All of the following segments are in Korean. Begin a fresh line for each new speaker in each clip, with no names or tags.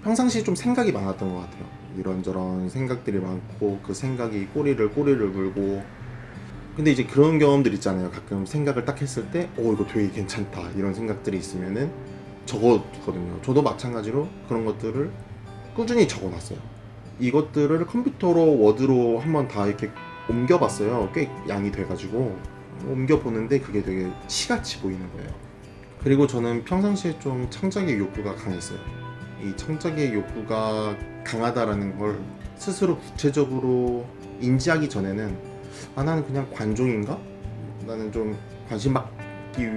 평상시에 좀 생각이 많았던 것 같아요. 이런저런 생각들이 많고 그 생각이 꼬리를 물고, 근데 이제 그런 경험들 있잖아요. 가끔 생각을 딱 했을 때 이거 되게 괜찮다 이런 생각들이 있으면은 적어두거든요. 저도 마찬가지로 그런 것들을 꾸준히 적어놨어요. 이것들을 컴퓨터로 워드로 한번 다 이렇게 옮겨봤어요. 꽤 양이 돼가지고 옮겨보는데 그게 되게 시같이 보이는 거예요. 그리고 저는 평상시에 좀 창작의 욕구가 강했어요. 이 창작의 욕구가 강하다라는 걸 스스로 구체적으로 인지하기 전에는 나는 그냥 관종인가? 나는 좀 관심 받기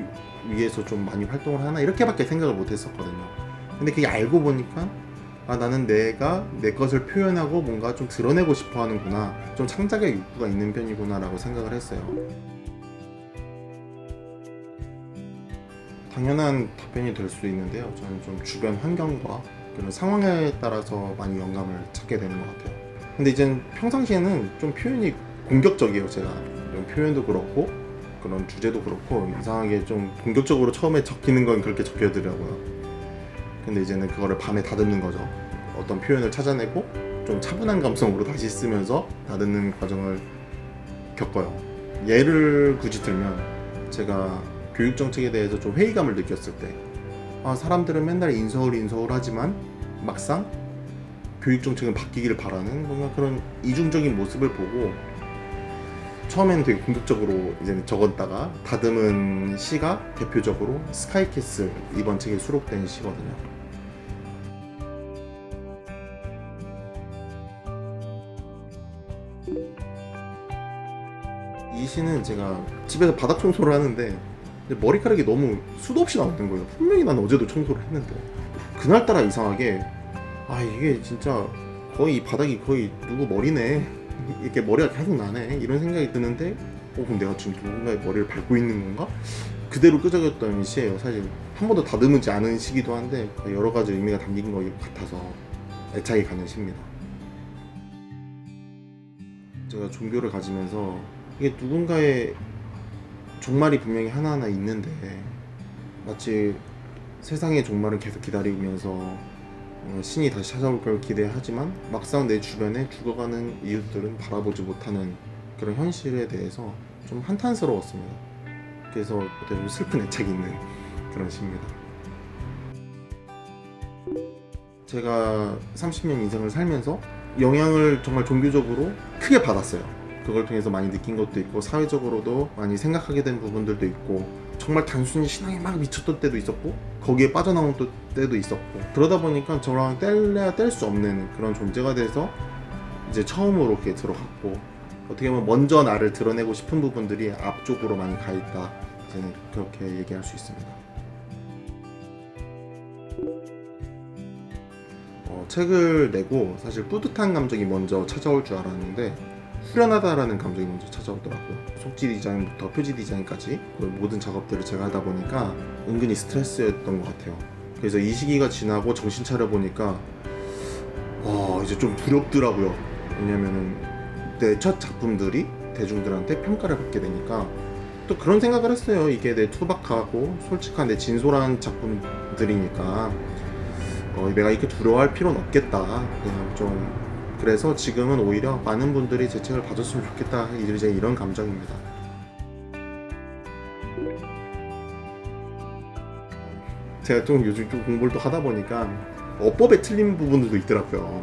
위해서 좀 많이 활동을 하나? 이렇게밖에 생각을 못 했었거든요. 근데 그게 알고 보니까 나는 내가 내 것을 표현하고 뭔가 좀 드러내고 싶어 하는구나, 좀 창작의 욕구가 있는 편이구나 라고 생각을 했어요. 당연한 답변이 될 수 있는데요. 저는 좀 주변 환경과 그런 상황에 따라서 많이 영감을 찾게 되는 것 같아요. 근데 이젠 평상시에는 좀 표현이 공격적이에요. 제가 좀 표현도 그렇고 그런 주제도 그렇고 이상하게 좀 공격적으로 처음에 적히는 건 그렇게 적혀더라고요. 근데 이제는 그거를 밤에 다듬는 거죠. 어떤 표현을 찾아내고 좀 차분한 감성으로 다시 쓰면서 다듬는 과정을 겪어요. 예를 굳이 들면, 제가 교육 정책에 대해서 좀 회의감을 느꼈을 때, 사람들은 맨날 인서울 하지만 막상 교육 정책은 바뀌기를 바라는 뭔가 그런 이중적인 모습을 보고 처음에는 되게 공격적으로 이제 적었다가 다듬은 시가 대표적으로 스카이캐슬, 이번 책에 수록된 시거든요. 이 시는 제가 집에서 바닥 청소를 하는데 머리카락이 너무 수도 없이 나오는 거예요. 분명히 난 어제도 청소를 했는데 그날따라 이상하게 이게 진짜 거의 바닥이 거의 누구 머리네, 이렇게 머리가 계속 나네, 이런 생각이 드는데 그럼 내가 지금 누군가의 머리를 밟고 있는 건가? 그대로 끄적였던 시예요. 사실 한 번도 다듬지 않은 시기도 한데 여러 가지 의미가 담긴 것 같아서 애착이 가는 시입니다. 제가 종교를 가지면서 이게 누군가의 종말이 분명히 하나하나 있는데 마치 세상의 종말을 계속 기다리면서 신이 다시 찾아올 걸 기대하지만 막상 내 주변에 죽어가는 이웃들은 바라보지 못하는 그런 현실에 대해서 좀 한탄스러웠습니다. 그래서 좀 슬픈 애착이 있는 그런 시입니다. 제가 30년 인생을 살면서 영향을 정말 종교적으로 크게 받았어요. 그걸 통해서 많이 느낀 것도 있고 사회적으로도 많이 생각하게 된 부분들도 있고, 정말 단순히 신앙에 막 미쳤던 때도 있었고 거기에 빠져나온 때도 있었고, 그러다 보니까 저랑 뗄래야 뗄 수 없는 그런 존재가 돼서 이제 처음으로 이렇게 들어갔고, 어떻게 보면 먼저 나를 드러내고 싶은 부분들이 앞쪽으로 많이 가 있다, 저는 그렇게 얘기할 수 있습니다. 책을 내고 사실 뿌듯한 감정이 먼저 찾아올 줄 알았는데 후련하다라는 감정이 먼저 찾아오더라고요. 속지 디자인부터 표지 디자인까지 모든 작업들을 제가 하다 보니까 은근히 스트레스였던 것 같아요. 그래서 이 시기가 지나고 정신 차려 보니까 이제 좀 두렵더라고요. 왜냐면은 내 첫 작품들이 대중들한테 평가를 받게 되니까 또 그런 생각을 했어요. 이게 내 투박하고 솔직한 내 진솔한 작품들이니까 내가 이렇게 두려워할 필요는 없겠다. 그냥 좀, 그래서 지금은 오히려 많은 분들이 제 책을 봐줬으면 좋겠다, 이제 이런 감정입니다. 제가 좀 요즘 좀 공부를 또 하다 보니까 어법에 틀린 부분들도 있더라고요.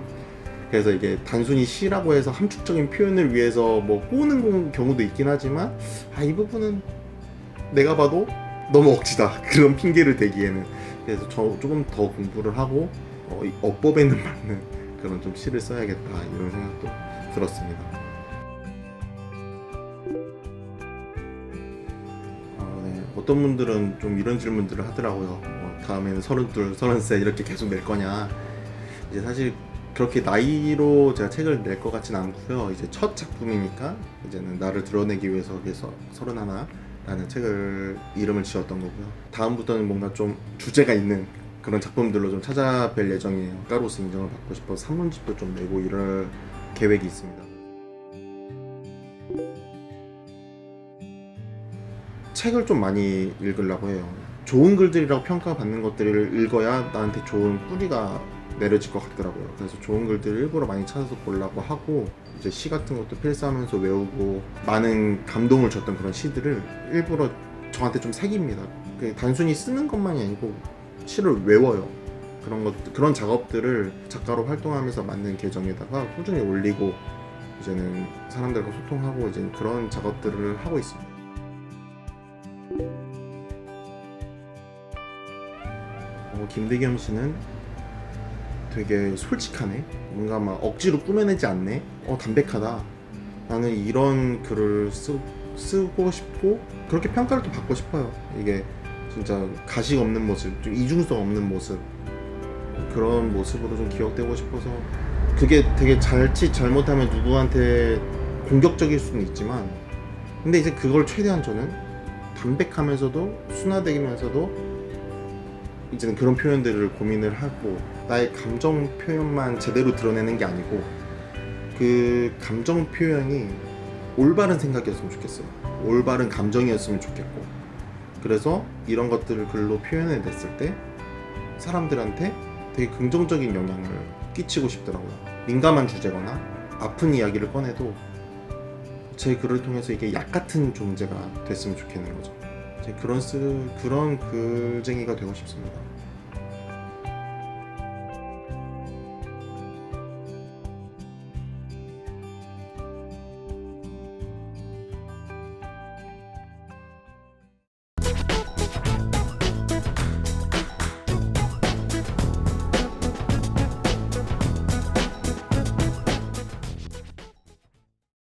그래서 이게 단순히 시라고 해서 함축적인 표현을 위해서 뭐 꼬는 경우도 있긴 하지만 이 부분은 내가 봐도 너무 억지다, 그런 핑계를 대기에는. 그래서 저 조금 더 공부를 하고 이 어법에는 맞는 그런 좀 시를 써야겠다, 이런 생각도 들었습니다. 네. 어떤 분들은 좀 이런 질문들을 하더라고요. 다음에는 32, 33 이렇게 계속 낼 거냐. 이제 사실 그렇게 나이로 제가 책을 낼 것 같진 않고요. 이제 첫 작품이니까 이제는 나를 드러내기 위해서 31라는 책을 이름을 지었던 거고요. 다음부터는 뭔가 좀 주제가 있는 그런 작품들로 좀 찾아뵐 예정이에요. 까로스 인정을 받고 싶어서 산문집도 좀 내고 이럴 계획이 있습니다. 책을 좀 많이 읽으려고 해요. 좋은 글들이라고 평가받는 것들을 읽어야 나한테 좋은 뿌리가 내려질 것 같더라고요. 그래서 좋은 글들을 일부러 많이 찾아서 보려고 하고, 이제 시 같은 것도 필사하면서 외우고, 많은 감동을 줬던 그런 시들을 일부러 저한테 좀 새깁니다. 단순히 쓰는 것만이 아니고 시를 외워요. 그런 작업들을 작가로 활동하면서 만든 계정에다가 꾸준히 올리고, 이제는 사람들과 소통하고 이제 그런 작업들을 하고 있습니다. 김대겸 씨는 되게 솔직하네. 뭔가 막 억지로 꾸며내지 않네. 담백하다. 나는 이런 글을 쓰고 싶고 그렇게 평가를 또 받고 싶어요. 이게 진짜 가식 없는 모습, 좀 이중성 없는 모습, 그런 모습으로 좀 기억되고 싶어서. 그게 되게 자칫 잘못하면 누구한테 공격적일 수는 있지만, 근데 이제 그걸 최대한 저는 담백하면서도 순화되면서도 이제는 그런 표현들을 고민을 하고, 나의 감정 표현만 제대로 드러내는 게 아니고 그 감정 표현이 올바른 생각이었으면 좋겠어요. 올바른 감정이었으면 좋겠고, 그래서 이런 것들을 글로 표현해냈을 때 사람들한테 되게 긍정적인 영향을 끼치고 싶더라고요. 민감한 주제거나 아픈 이야기를 꺼내도 제 글을 통해서 이게 약 같은 존재가 됐으면 좋겠는 거죠. 그런 글쟁이가 되고 싶습니다.